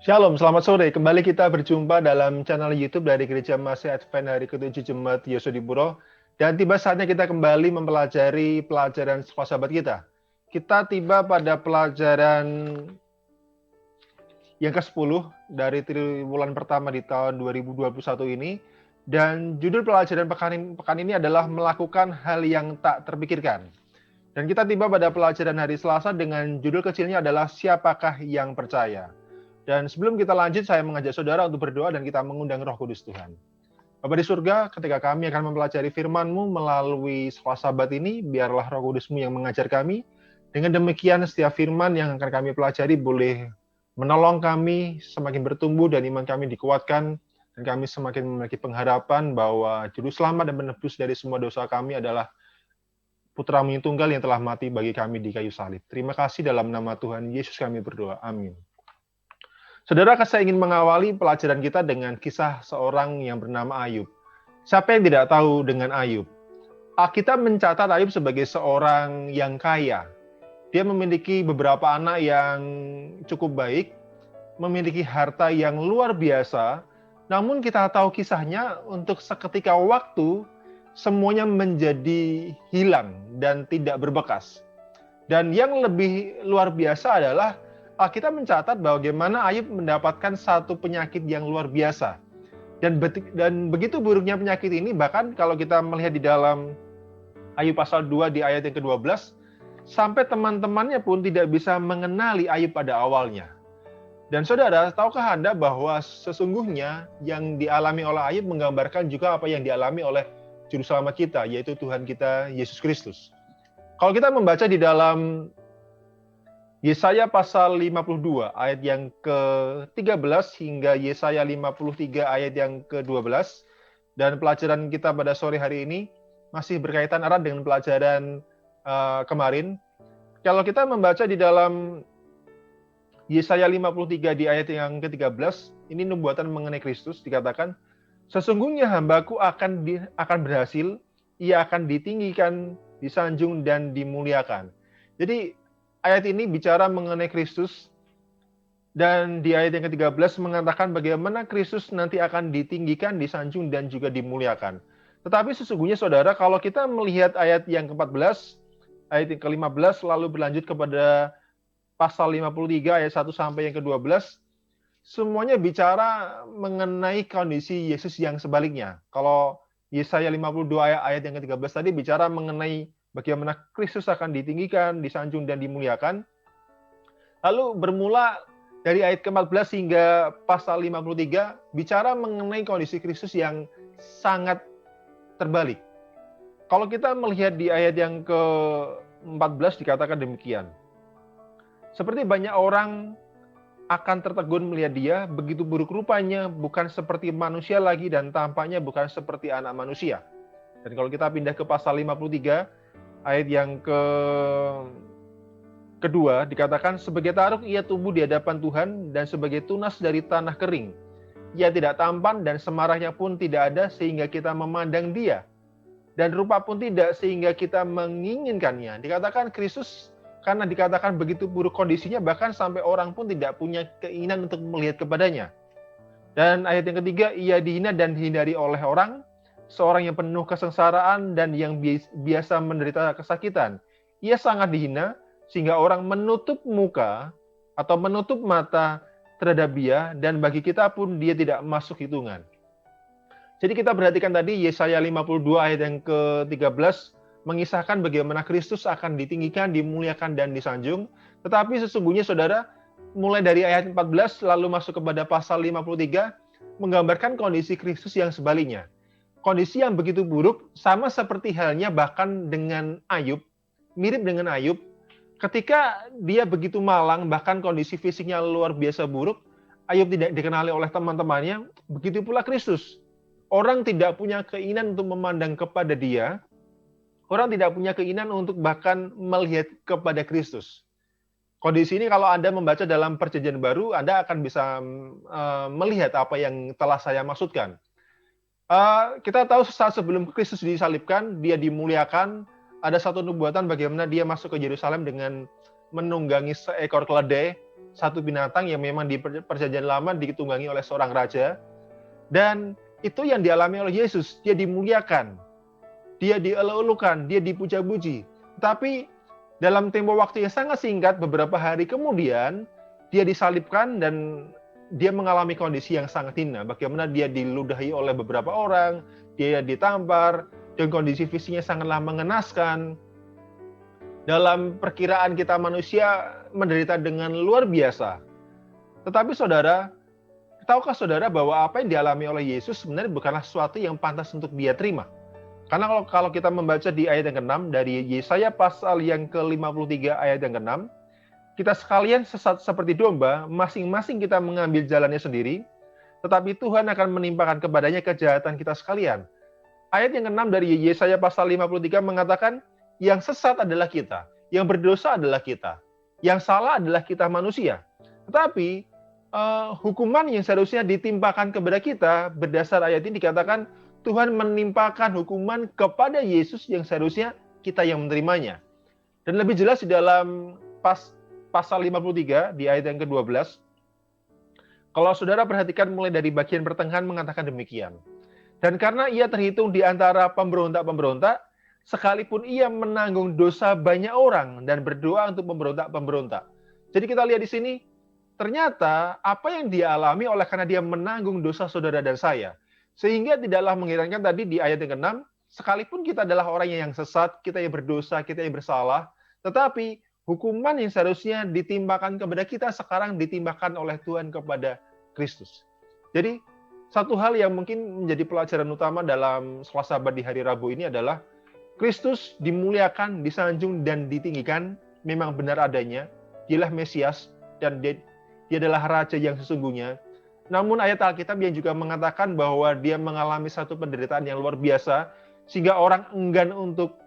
Shalom, selamat sore. Kembali kita berjumpa dalam channel YouTube dari Gereja Masih Advent hari ke-7 Jemaat Yosudipuro. Dan tiba saatnya kita kembali mempelajari pelajaran sahabat kita. Kita tiba pada pelajaran yang ke-10 dari triwulan pertama di tahun 2021 ini. Dan judul pelajaran pekan ini adalah melakukan hal yang tak terpikirkan. Dan kita tiba pada pelajaran hari Selasa dengan judul kecilnya adalah Siapakah yang Percaya. Dan sebelum kita lanjut, saya mengajak saudara untuk berdoa dan kita mengundang Roh Kudus Tuhan. Bapa di surga, ketika kami akan mempelajari firman-Mu melalui sahabat ini, biarlah Roh Kudus-Mu yang mengajar kami. Dengan demikian, setiap firman yang akan kami pelajari boleh menolong kami semakin bertumbuh dan iman kami dikuatkan, dan kami semakin memiliki pengharapan bahwa juru selamat dan penebus dari semua dosa kami adalah Putra-Mu yang tunggal yang telah mati bagi kami di kayu salib. Terima kasih dalam nama Tuhan Yesus kami berdoa. Amin. Saudara, saya ingin mengawali pelajaran kita dengan kisah seorang yang bernama Ayub. Siapa yang tidak tahu dengan Ayub? Kita mencatat Ayub sebagai seorang yang kaya. Dia memiliki beberapa anak yang cukup baik, memiliki harta yang luar biasa, namun kita tahu kisahnya untuk seketika waktu, semuanya menjadi hilang dan tidak berbekas. Dan yang lebih luar biasa adalah kita mencatat bagaimana Ayub mendapatkan satu penyakit yang luar biasa. Dan begitu buruknya penyakit ini, bahkan kalau kita melihat di dalam Ayub pasal 2 di ayat yang ke-12, sampai teman-temannya pun tidak bisa mengenali Ayub pada awalnya. Dan saudara, tahukah Anda bahwa sesungguhnya yang dialami oleh Ayub menggambarkan juga apa yang dialami oleh Juru Selamat kita, yaitu Tuhan kita Yesus Kristus. Kalau kita membaca di dalam Yesaya pasal 52 ayat yang ke-13 hingga Yesaya 53 ayat yang ke-12, dan pelajaran kita pada sore hari ini masih berkaitan erat dengan pelajaran kemarin. Kalau kita membaca di dalam Yesaya 53 di ayat yang ke-13, ini nubuatan mengenai Kristus, dikatakan, sesungguhnya hambaku akan berhasil, ia akan ditinggikan, disanjung, dan dimuliakan. Jadi ayat ini bicara mengenai Kristus, dan di ayat yang ke-13 mengatakan bagaimana Kristus nanti akan ditinggikan, disanjung, dan juga dimuliakan. Tetapi sesungguhnya saudara, kalau kita melihat ayat yang ke-14, ayat yang ke-15, lalu berlanjut kepada pasal 53 ayat 1 sampai yang ke-12, semuanya bicara mengenai kondisi Yesus yang sebaliknya. Kalau Yesaya 52 ayat yang ke-13 tadi bicara mengenai bagaimana Kristus akan ditinggikan, disanjung, dan dimuliakan. Lalu bermula dari ayat ke-14 hingga pasal 53, bicara mengenai kondisi Kristus yang sangat terbalik. Kalau kita melihat di ayat yang ke-14 dikatakan demikian. Seperti banyak orang akan tertegun melihat dia, begitu buruk rupanya, bukan seperti manusia lagi, dan tampaknya bukan seperti anak manusia. Dan kalau kita pindah ke pasal 53, ayat yang kedua dikatakan, sebagai taruk ia tumbuh di hadapan Tuhan dan sebagai tunas dari tanah kering. Ia tidak tampan dan semarahnya pun tidak ada sehingga kita memandang dia. Dan rupa pun tidak sehingga kita menginginkannya. Dikatakan Kristus karena dikatakan begitu buruk kondisinya, bahkan sampai orang pun tidak punya keinginan untuk melihat kepadanya. Dan ayat yang ketiga, ia dihina dan dihindari oleh orang, seorang yang penuh kesengsaraan dan yang biasa menderita kesakitan. Ia sangat dihina, sehingga orang menutup muka atau menutup mata terhadap dia, dan bagi kita pun dia tidak masuk hitungan. Jadi kita perhatikan tadi Yesaya 52 ayat yang ke-13, mengisahkan bagaimana Kristus akan ditinggikan, dimuliakan, dan disanjung. Tetapi sesungguhnya saudara, mulai dari ayat 14 lalu masuk kepada pasal 53, menggambarkan kondisi Kristus yang sebaliknya. Kondisi yang begitu buruk, sama seperti halnya bahkan dengan Ayub, mirip dengan Ayub, ketika dia begitu malang, bahkan kondisi fisiknya luar biasa buruk, Ayub tidak dikenali oleh teman-temannya, begitu pula Kristus. Orang tidak punya keinginan untuk memandang kepada dia, orang tidak punya keinginan untuk bahkan melihat kepada Kristus. Kondisi ini kalau Anda membaca dalam Perjanjian Baru, Anda akan bisa melihat apa yang telah saya maksudkan. Kita tahu saat sebelum Kristus disalibkan, dia dimuliakan, ada satu nubuatan bagaimana dia masuk ke Yerusalem dengan menunggangi seekor keledai, satu binatang yang memang di perjanjian lama ditunggangi oleh seorang raja. Dan itu yang dialami oleh Yesus. Dia dimuliakan, dia dieluk-elukan, dia dipuja-puji. Tapi dalam tempo waktu yang sangat singkat, beberapa hari kemudian, dia disalibkan dan dia mengalami kondisi yang sangat hina. Bagaimana dia diludahi oleh beberapa orang, dia ditampar, dan kondisi fisiknya sangatlah mengenaskan. Dalam perkiraan kita manusia menderita dengan luar biasa. Tetapi saudara, tahukah saudara bahwa apa yang dialami oleh Yesus sebenarnya bukanlah sesuatu yang pantas untuk dia terima? Karena kalau kita membaca di ayat yang ke-6 dari Yesaya pasal yang ke-53 ayat yang ke-6, kita sekalian sesat seperti domba, masing-masing kita mengambil jalannya sendiri, tetapi Tuhan akan menimpakan kepadanya kejahatan kita sekalian. Ayat yang ke-6 dari Yesaya pasal 53 mengatakan, yang sesat adalah kita, yang berdosa adalah kita, yang salah adalah kita manusia. Tetapi hukuman yang seharusnya ditimpakan kepada kita, berdasar ayat ini dikatakan, Tuhan menimpakan hukuman kepada Yesus yang seharusnya kita yang menerimanya. Dan lebih jelas di dalam pasal 53 di ayat yang ke-12, kalau saudara perhatikan mulai dari bagian pertengahan mengatakan demikian. Dan karena ia terhitung di antara pemberontak-pemberontak, sekalipun ia menanggung dosa banyak orang dan berdoa untuk pemberontak-pemberontak. Jadi kita lihat di sini, ternyata apa yang dia alami oleh karena dia menanggung dosa saudara dan saya. Sehingga tidaklah mengherankan tadi di ayat yang ke-6, sekalipun kita adalah orang yang sesat, kita yang berdosa, kita yang bersalah, tetapi hukuman yang seharusnya ditimpakan kepada kita sekarang ditimpakan oleh Tuhan kepada Kristus. Jadi satu hal yang mungkin menjadi pelajaran utama dalam Selasa Sabat di hari Rabu ini adalah Kristus dimuliakan, disanjung, dan ditinggikan memang benar adanya. Dialah Mesias dan dia adalah Raja yang sesungguhnya. Namun ayat Alkitab yang juga mengatakan bahwa dia mengalami satu penderitaan yang luar biasa, sehingga orang enggan untuk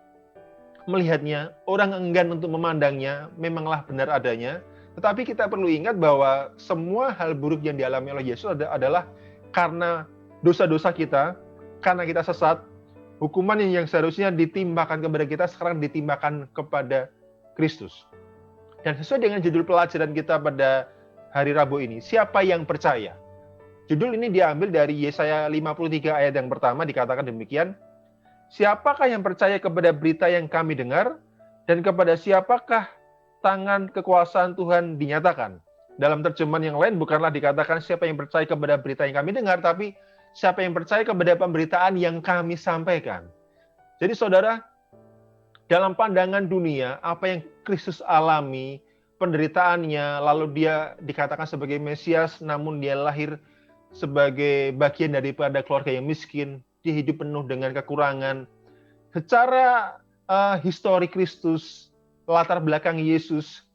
melihatnya, orang enggan untuk memandangnya, memanglah benar adanya. Tetapi kita perlu ingat bahwa semua hal buruk yang dialami oleh Yesus adalah karena dosa-dosa kita, karena kita sesat. Hukuman yang seharusnya ditimpakan kepada kita sekarang ditimpakan kepada Kristus. Dan sesuai dengan judul pelajaran kita pada hari Rabu ini, siapa yang percaya? Judul ini diambil dari Yesaya 53 ayat yang pertama, dikatakan demikian, siapakah yang percaya kepada berita yang kami dengar, dan kepada siapakah tangan kekuasaan Tuhan dinyatakan? Dalam terjemahan yang lain bukanlah dikatakan siapa yang percaya kepada berita yang kami dengar, tapi siapa yang percaya kepada pemberitaan yang kami sampaikan. Jadi saudara, dalam pandangan dunia, apa yang Kristus alami, penderitaannya, lalu dia dikatakan sebagai Mesias, namun dia lahir sebagai bagian daripada keluarga yang miskin, dia hidup penuh dengan kekurangan. Secara histori Kristus, latar belakang Yesus,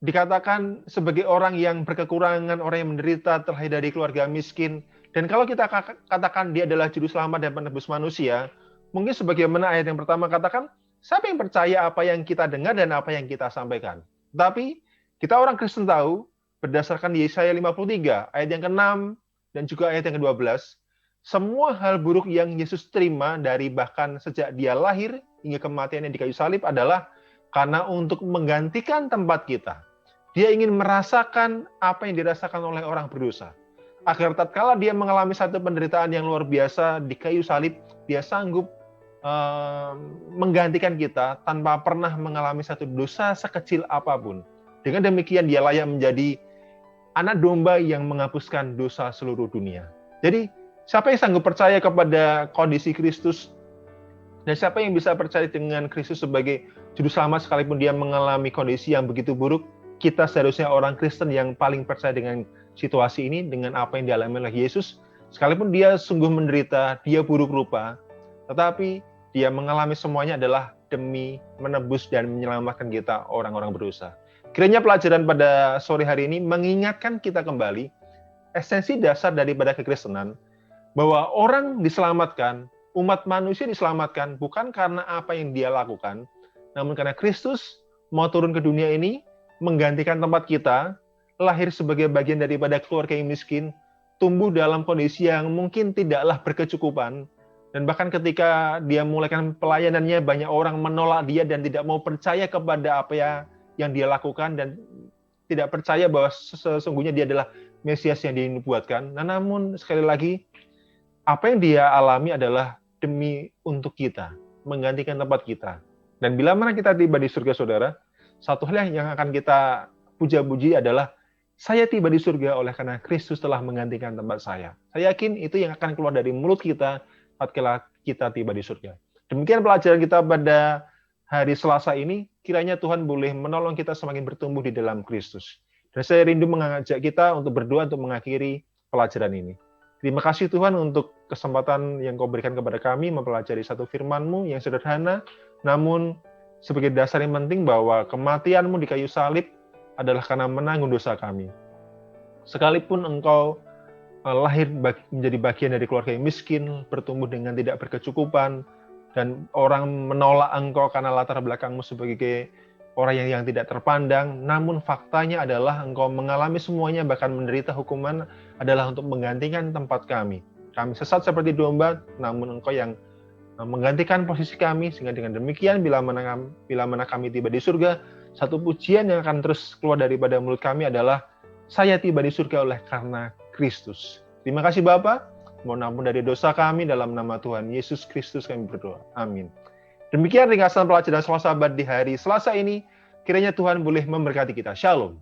dikatakan sebagai orang yang berkekurangan, orang yang menderita, terlahir dari keluarga miskin. Dan kalau kita katakan dia adalah juru selamat dan penebus manusia, mungkin sebagaimana ayat yang pertama katakan, siapa yang percaya apa yang kita dengar dan apa yang kita sampaikan? Tapi kita orang Kristen tahu, berdasarkan Yesaya 53, ayat yang ke-6 dan juga ayat yang ke-12, semua hal buruk yang Yesus terima dari bahkan sejak dia lahir hingga kematiannya di kayu salib adalah karena untuk menggantikan tempat kita. Dia ingin merasakan apa yang dirasakan oleh orang berdosa. Agar tatkala dia mengalami satu penderitaan yang luar biasa di kayu salib, dia sanggup menggantikan kita tanpa pernah mengalami satu dosa sekecil apapun. Dengan demikian dia layak menjadi anak domba yang menghapuskan dosa seluruh dunia. Jadi siapa yang sanggup percaya kepada kondisi Kristus, dan siapa yang bisa percaya dengan Kristus sebagai juru selamat sekalipun dia mengalami kondisi yang begitu buruk? Kita seharusnya orang Kristen yang paling percaya dengan situasi ini, dengan apa yang dialami oleh Yesus, sekalipun dia sungguh menderita, dia buruk rupa, tetapi dia mengalami semuanya adalah demi menebus dan menyelamatkan kita orang-orang berdosa. Kiranya pelajaran pada sore hari ini mengingatkan kita kembali esensi dasar daripada kekristenan, bahwa orang diselamatkan, umat manusia diselamatkan bukan karena apa yang dia lakukan, namun karena Kristus mau turun ke dunia ini, menggantikan tempat kita, lahir sebagai bagian daripada keluarga yang miskin, tumbuh dalam kondisi yang mungkin tidaklah berkecukupan, dan bahkan ketika dia mulaikan pelayanannya, banyak orang menolak dia dan tidak mau percaya kepada apa yang dia lakukan, dan tidak percaya bahwa sesungguhnya dia adalah Mesias yang dinubuatkan. Nah, namun sekali lagi, apa yang dia alami adalah demi untuk kita, menggantikan tempat kita. Dan bila mana kita tiba di surga, saudara, satu hal yang akan kita puja-puji adalah saya tiba di surga oleh karena Kristus telah menggantikan tempat saya. Saya yakin itu yang akan keluar dari mulut kita tatkala kita tiba di surga. Demikian pelajaran kita pada hari Selasa ini, kiranya Tuhan boleh menolong kita semakin bertumbuh di dalam Kristus. Dan saya rindu mengajak kita untuk berdoa untuk mengakhiri pelajaran ini. Terima kasih Tuhan untuk kesempatan yang Kau berikan kepada kami mempelajari satu firman-Mu yang sederhana, namun sebagai dasar yang penting bahwa kematian-Mu di kayu salib adalah karena menanggung dosa kami. Sekalipun Engkau lahir menjadi bagian dari keluarga yang miskin, bertumbuh dengan tidak berkecukupan, dan orang menolak Engkau karena latar belakangmu sebagai orang yang tidak terpandang, namun faktanya adalah Engkau mengalami semuanya, bahkan menderita hukuman adalah untuk menggantikan tempat kami. Kami sesat seperti domba, namun Engkau yang menggantikan posisi kami, sehingga dengan demikian bila mana kami tiba di surga, satu pujian yang akan terus keluar daripada mulut kami adalah saya tiba di surga oleh karena Kristus. Terima kasih Bapa, mohon ampun dari dosa kami, dalam nama Tuhan Yesus Kristus kami berdoa. Amin. Demikian ringkasan pelajaran Selasa Sabat di hari Selasa ini. Kiranya Tuhan boleh memberkati kita. Shalom.